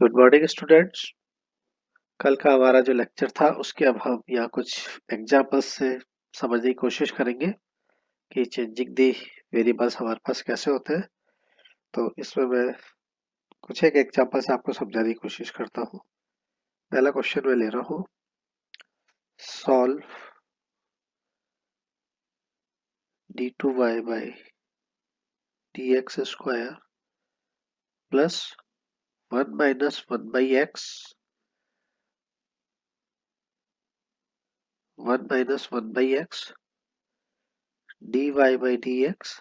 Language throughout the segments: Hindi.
Good morning students. कल का हमारा जो लेक्चर था उसके अब हम यहाँ कुछ एग्जाम्पल्स से समझने की कोशिश करेंगे कि चेंजिंग दी वेरिएबल्स हमारे पास कैसे होते हैं। तो इसमें मैं कुछ एक एग्जाम्पल से आपको समझाने की कोशिश करता हूँ। पहला क्वेश्चन मैं ले रहा हूँ, solve d2y/dx² plus 1 minus 1/x 1 minus 1/x dy/dx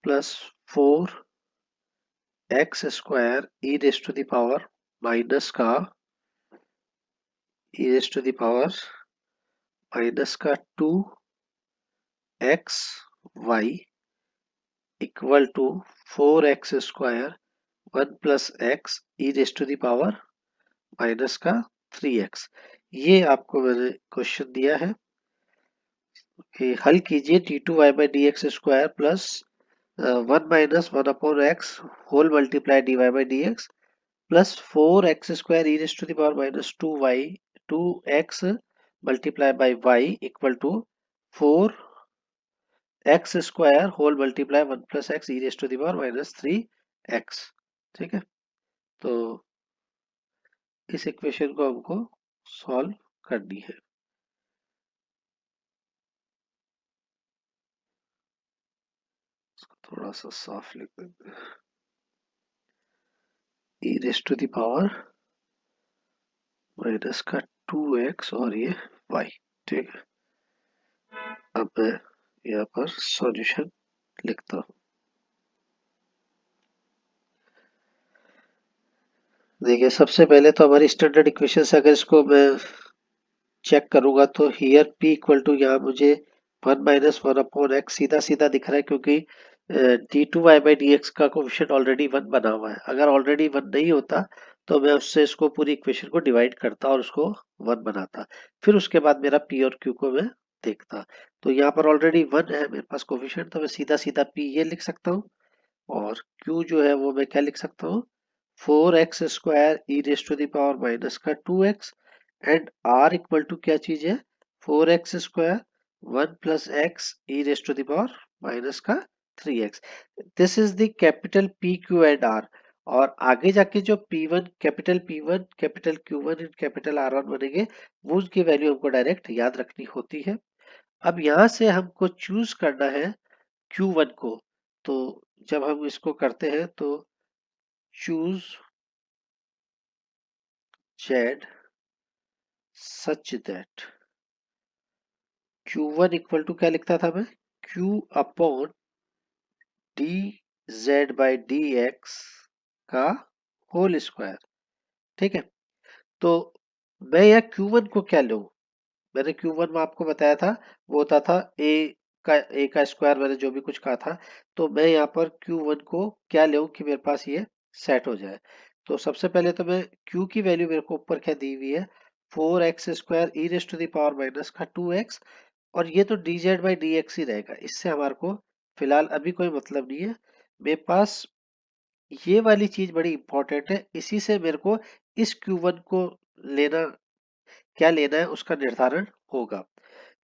plus 4x² minus का माइनस का 2xy equal to 4x² 1 plus x minus का 3x। ये आपको मैंने क्वेश्चन दिया है कि हल कीजिए d2y/dx² plus 1 minus 1/x whole multiply dy/dx plus 4x² minus 2x multiply by y equal to 4x² whole multiply 1 plus x minus 3x। ठीक है, तो इस इक्वेशन को हमको सॉल्व करनी है। इसको थोड़ा सा साफ लिख देते हैं, माइनस का 2x और ये y। ठीक है, अब मैं यहाँ पर सॉल्यूशन लिखता हूँ। देखिए, सबसे पहले तो हमारी स्टैंडर्ड इक्वेशन से अगर इसको मैं चेक करूंगा तो हियर p इक्वल टू यहाँ मुझे 1 माइनस 1/x सीधा सीधा दिख रहा है, क्योंकि d2y/dx का कोफिशिएंट ऑलरेडी 1 बना हुआ है। अगर ऑलरेडी 1 नहीं होता तो मैं उससे इसको पूरी इक्वेशन को डिवाइड करता और उसको 1 बनाता, फिर उसके बाद मेरा p और q को मैं देखता। तो यहाँ पर ऑलरेडी 1 है मेरे पास कोफिशिएंट, तो मैं सीधा सीधा p ये लिख सकता हूँ और q जो है वो मैं क्या लिख सकता हूँ, 4x² माइनस का 2x and r equal to क्या चीज है, 4x² 1 प्लस x माइनस का 3x। This is the capital P Q and R। और आगे जाके जो P1 capital Q1 and capital R1 बनेंगे वो उसकी वैल्यू हमको डायरेक्ट याद रखनी होती है। अब यहाँ से हमको चूज करना है Q1 को। तो जब हम इसको करते हैं तो choose Z such that Q1 equal to क्या लिखता था मैं, Q अपॉन dz/dx का होल स्क्वायर। ठीक है, तो मैं यहाँ Q1 को क्या लूं, मैंने Q1 में आपको बताया था वो होता था a का स्क्वायर, मैंने जो भी कुछ कहा था। तो मैं यहाँ पर Q1 को क्या लूं कि मेरे पास ये सेट हो जाए। तो सबसे पहले तो मैं Q की वैल्यू मेरे को ऊपर क्या दी हुई है, 4x² माइनस का 2x, और ये तो dz/dx ही रहेगा, इससे हमारे को फिलहाल अभी कोई मतलब नहीं है। मेरे पास ये वाली चीज बड़ी इंपॉर्टेंट है, इसी से मेरे को इस Q1 को लेना, क्या लेना है उसका निर्धारण होगा।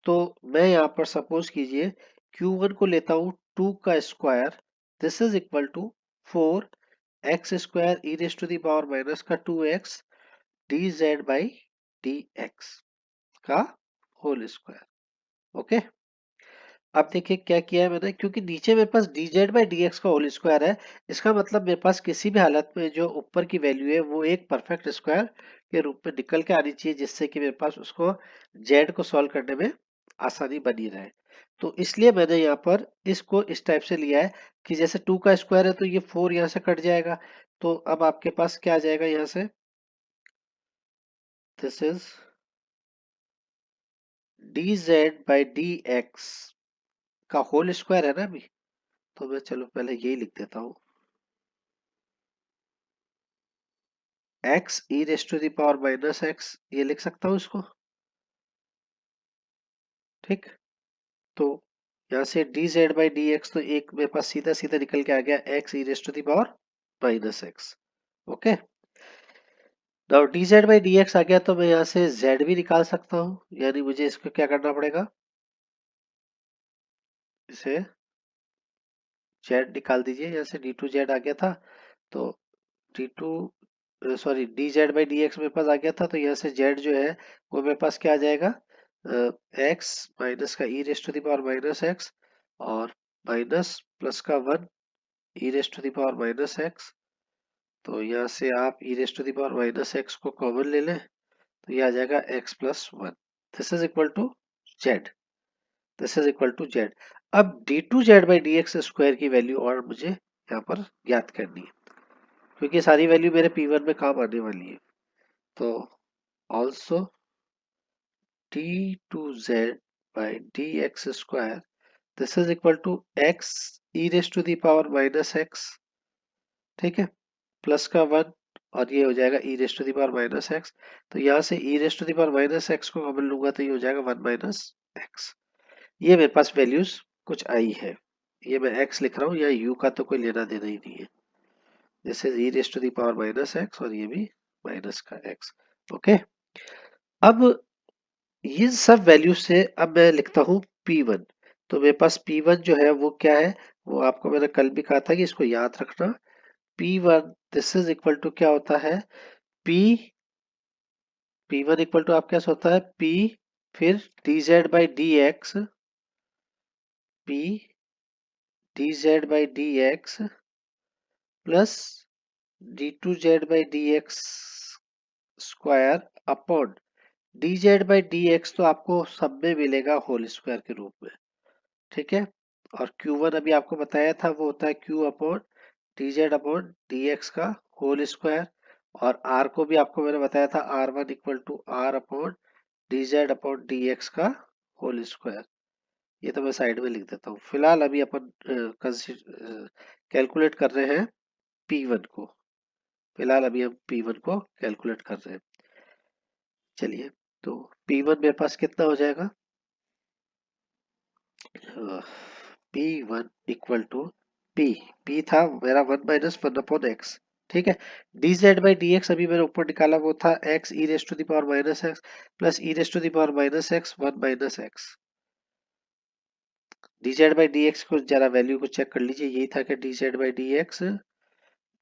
तो मैं यहाँ पर सपोज कीजिए Q1 को लेता हूँ 2 का square, this is equal to 4x² minus का 2x dz/dx का होल स्क्वायर। ओके, अब देखिए क्या किया है मैंने, क्योंकि नीचे मेरे पास dz/dx का होल स्क्वायर है, इसका मतलब मेरे पास किसी भी हालत में जो ऊपर की वैल्यू है वो एक परफेक्ट स्क्वायर के रूप में निकल के आनी चाहिए, जिससे कि मेरे पास उसको z को सॉल्व करने में आसानी बनी रहे। तो इसलिए मैंने यहाँ पर इसको इस टाइप से लिया है कि जैसे 2 का स्क्वायर है तो ये 4 यहाँ से कट जाएगा, तो अब आपके पास क्या आ जाएगा यहाँ से, दिस इज dz/dx का होल स्क्वायर है ना अभी। तो मैं चलो पहले यही लिख देता हूँ, x माइनस x, ये लिख सकता हूँ इसको। ठीक, तो यहाँ से dz/dx तो एक मेरे पास सीधा सीधा निकल के आ गया x minus x। Okay. Now D Z by D X आ गया तो मैं यहाँ से जेड भी निकाल सकता हूँ, यानी मुझे इसको क्या करना पड़ेगा, इसे जेड निकाल दीजिए। यहाँ से डी टू जेड आ गया था, तो d two sorry d Z by D x मेरे पास आ गया था, तो यहाँ से जेड जो है वो मेरे पास क्या आ जाएगा, एक्स माइनस का e raise to the power minus x, और माइनस प्लस का one e raise to the power minus x. तो यहाँ से आप e raise to the power minus x को कॉमन ले लें, तो ये आ जाएगा X plus one. This is equal to Z, this is equal to Z. अब D two Z by D x square की वैल्यू और मुझे यहाँ पर ज्ञात करनी है, क्योंकि सारी वैल्यू मेरे पी वन में काम आने वाली है। तो also d two Z by D x square, this is equal to x e raise to the power minus x, ठीक है, प्लस का वन, और ये हो जाएगा e raise to the power minus x. तो यहाँ से e raise to the power minus x को कॉमन लूंगा तो ये हो जाएगा वन माइनस एक्स। ये मेरे पास वैल्यूज कुछ आई है, ये मैं एक्स लिख रहा हूँ, या यू का तो कोई लेना देना ही नहीं है। This is e raise to the power minus x, और ये भी माइनस का एक्स। ओके। अब ये सब वैल्यू से अब मैं लिखता हूँ P1। तो मेरे पास P1 जो है वो क्या है, वो आपको मैंने कल भी कहा था कि इसको याद रखना। P1 this is equal to क्या होता है, P P1 इक्वल टू आप क्या होता है, P फिर d Z by D x, P d Z by D x plus d two Z by D x square upon d Z by D x, तो आपको सब में मिलेगा होल स्क्वायर के रूप में, ठीक है। और Q1 अभी आपको बताया था, वो होता है Q upon d z upon d x का होल स्क्वायर। और R को भी आपको मैंने बताया था, R1 equal to R upon d z upon d x का होल स्क्वायर। ये तो मैं साइड में लिख देता हूँ। फिलहाल अभी अपन कैलकुलेट कर रहे हैं P1 को, फिलहाल अभी हम P1 को कैलकुलेट कर रहे हैं। चलिए, तो P1 मेरे पास कितना हो जाएगा, P1 इक्वल टू P था मेरा one minus one upon x, ठीक है। D Z by D x अभी मैंने ऊपर निकाला, वो था x e raise to the power minus x plus e raise to the power minus x one minus x. डी जेड बाई डी एक्स को जरा वैल्यू को चेक कर लीजिए, यही था कि D Z by D x,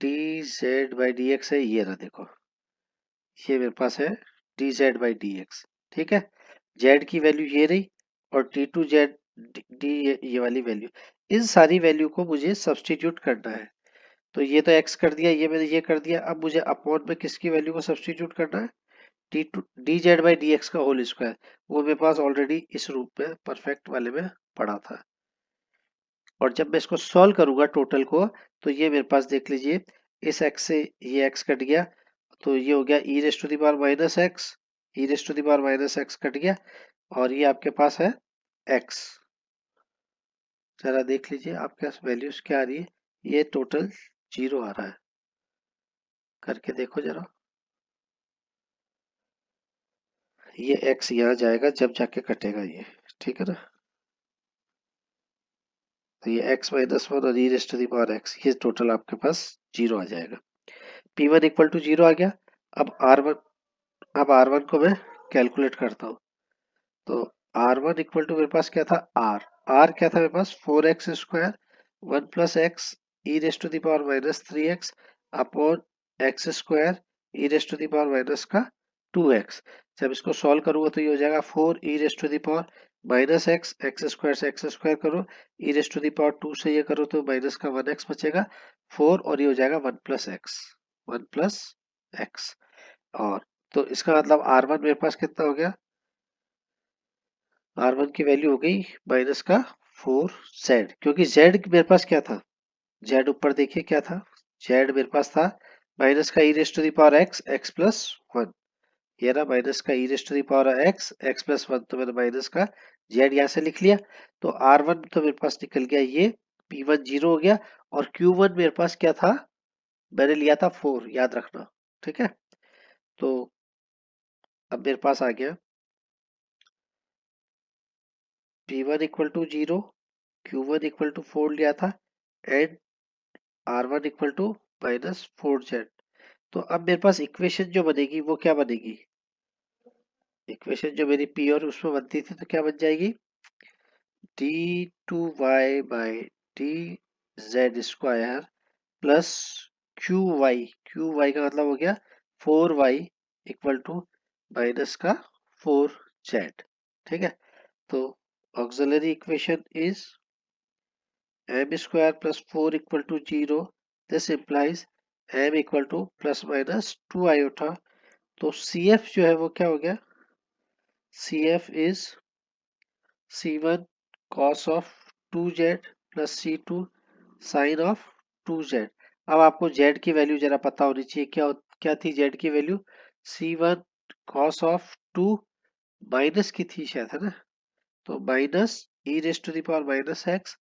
डी जेड बाई डी एक्स है, ये रहा देखो, ये मेरे पास है d Z by D x, ठीक है। जेड की वैल्यू ये रही, और डी टू जेड डी ये वाली वैल्यू, इन सारी वैल्यू को मुझे सब्सटीट्यूट करना है। तो ये तो x कर दिया, ये मैंने ये कर दिया, अब मुझे अपॉन में किसकी वैल्यू को सब्सटीट्यूट करना है, d two d Z by D x का होल स्क्वायर। वो मेरे पास ऑलरेडी इस रूप में परफेक्ट वाले में पड़ा था। और जब मैं इसको सॉल्व करूंगा टोटल को, तो ये मेरे पास देख लीजिए, इस x से ये x कट गया, तो ये हो गया e raise to the power minus x, e raise to the power minus x cut गया, और ये आपके पास है x। जरा देख लीजिए आपके पास वैल्यूज क्या आ रही है, ये टोटल जीरो आ रहा है, करके देखो जरा। ये x यहाँ जाएगा जब जाके कटेगा ये, ठीक है ना। तो ये x माइनस वन और e raise to the power x, ये टोटल आपके पास जीरो आ जाएगा। P1 इक्वल टू जीरो आ गया। अब R1, अब R1 को मैं कैलकुलेट करता हूँ। तो R1 इक्वल टू मेरे पास क्या था, R क्या था मेरे पास, four x square one plus x e raise to the power minus three x upon x square e raise to the power minus का टू एक्स। जब इसको सॉल्व करूंगा तो ये हो जाएगा four e raise to the power minus x, x square से एक्स स्क्वायर करो, e raise to the power two से ये करो तो माइनस का वन एक्स बचेगा, फोर, और ये हो जाएगा one plus x, one plus x. और तो इसका मतलब R1 मेरे पास कितना हो गया, R1 की वैल्यू हो गई माइनस का फोर जेड, क्योंकि जेड मेरे पास क्या था, जेड ऊपर देखिए क्या था, जेड मेरे पास था माइनस का e raise to the power x, x plus one. ये रहा माइनस का e raise to the power x, x plus one, तो मैंने माइनस का जेड यहाँ से लिख लिया। तो R1 तो मेरे पास निकल गया ये, P1 जीरो हो गया, और Q1 मेरे पास क्या था, मैंने लिया था फोर, याद रखना, ठीक है। तो अब मेरे पास आ गया P1 equal to zero, Q1 equal to four लिया था, and R1 equal to minus four z. तो अब मेरे पास इक्वेशन जो बनेगी वो क्या बनेगी, इक्वेशन जो मेरी पी और उसमें बनती थी तो क्या बन जाएगी, d2y by d z square plus q y का मतलब हो गया 4y इक्वल टू माइनस का 4z। ठीक है, तो auxiliary equation is m square plus 4 equal to 0। This implies m equal to plus minus 2 iota. तो CF जो है वो क्या हो गया, CF is C1 cos of 2z plus C2 sine of 2z। अब आपको z की वैल्यू जरा पता होनी चाहिए, क्या थी z की value, C1 cos of 2 minus की थी शायद, है ना, तो minus e raise to the power minus x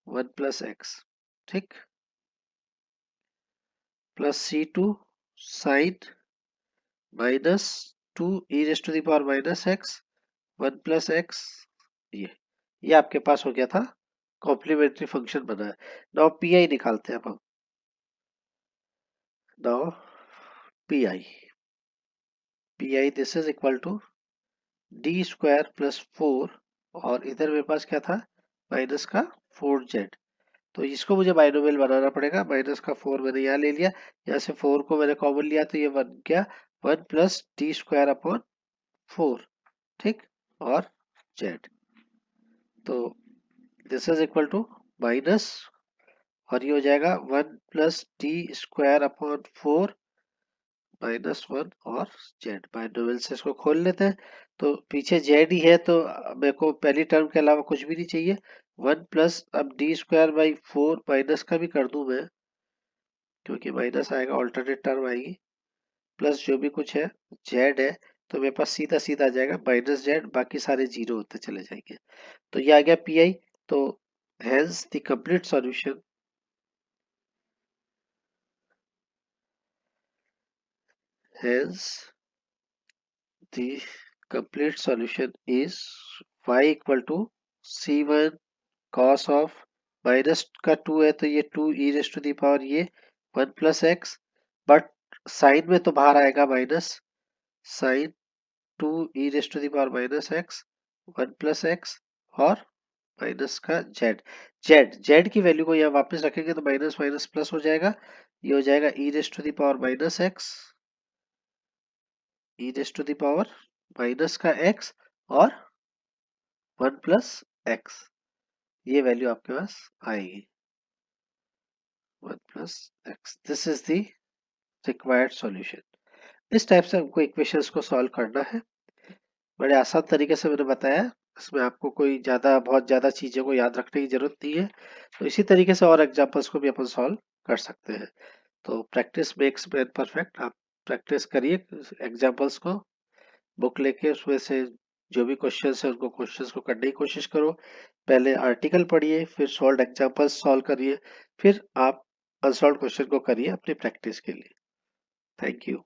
1 plus x, ठीक, plus C2 sine minus 2 e raise to the power minus x 1 plus x. ये आपके पास हो गया था, कॉम्प्लीमेंट्री फंक्शन बना है। नाउ पी आई निकालते हैं अब हम। Now P I this is equal to d square plus 4, और इधर मेरे पास क्या था, माइनस का 4z। तो इसको मुझे बाइनोमियल बनाना पड़ेगा, माइनस का 4 मैंने यहाँ ले लिया, यहाँ से 4 को मैंने कॉमन लिया तो ये बन गया 1 प्लस डी स्क्वायर अपॉन 4, ठीक, और z। तो this is equal to minus, और ये हो जाएगा 1 plus d square upon 4 minus 1 और जेड। बाइनोमियल से इसको खोल लेते हैं, तो पीछे जेड ही है तो मेरे को पहली टर्म के अलावा कुछ भी नहीं चाहिए। 1 प्लस अब डी स्क्वायर बाई 4 माइनस का भी कर दूं मैं, क्योंकि माइनस आएगा ऑल्टरनेट टर्म आएगी, प्लस जो भी कुछ है जेड है, तो मेरे पास सीधा सीधा आ जाएगा माइनस जेड, बाकी सारे जीरो होते चले जाएंगे। तो ये आ गया पी आई। तो hence the complete solution, hence the complete solution is y equal to c1 cos of minus का 2 है तो ये 2 e raise to the power ये 1 प्लस एक्स, बट साइन में तो बाहर आएगा minus, sine 2 e raise to the power minus x 1 plus x और माइनस का जेड। जेड की वैल्यू को यहाँ वापस रखेंगे तो माइनस माइनस प्लस हो जाएगा, ये हो जाएगा e raise to the power minus x, e raise to the power minus का x और 1 प्लस एक्स, ये वैल्यू आपके पास आएगी 1 plus x. This is the required solution. इस टाइप से हमको इक्वेशंस को सॉल्व करना है, बड़े आसान तरीके से मैंने बताया, इसमें आपको कोई बहुत ज्यादा चीजों को याद रखने की जरूरत नहीं है। तो इसी तरीके से और एग्जांपल्स को भी अपन सॉल्व कर सकते हैं। तो प्रैक्टिस मेक्स मैन परफेक्ट, आप प्रैक्टिस करिए एग्जांपल्स को, बुक लेके उसमें से जो भी क्वेश्चंस है उनको क्वेश्चंस को करने की कोशिश करो। पहले आर्टिकल पढ़िए, फिर सॉल्व एग्जांपल्स सॉल्व करिए, फिर आप अनसॉल्व क्वेश्चन को करिए अपनी प्रैक्टिस के लिए। Thank you.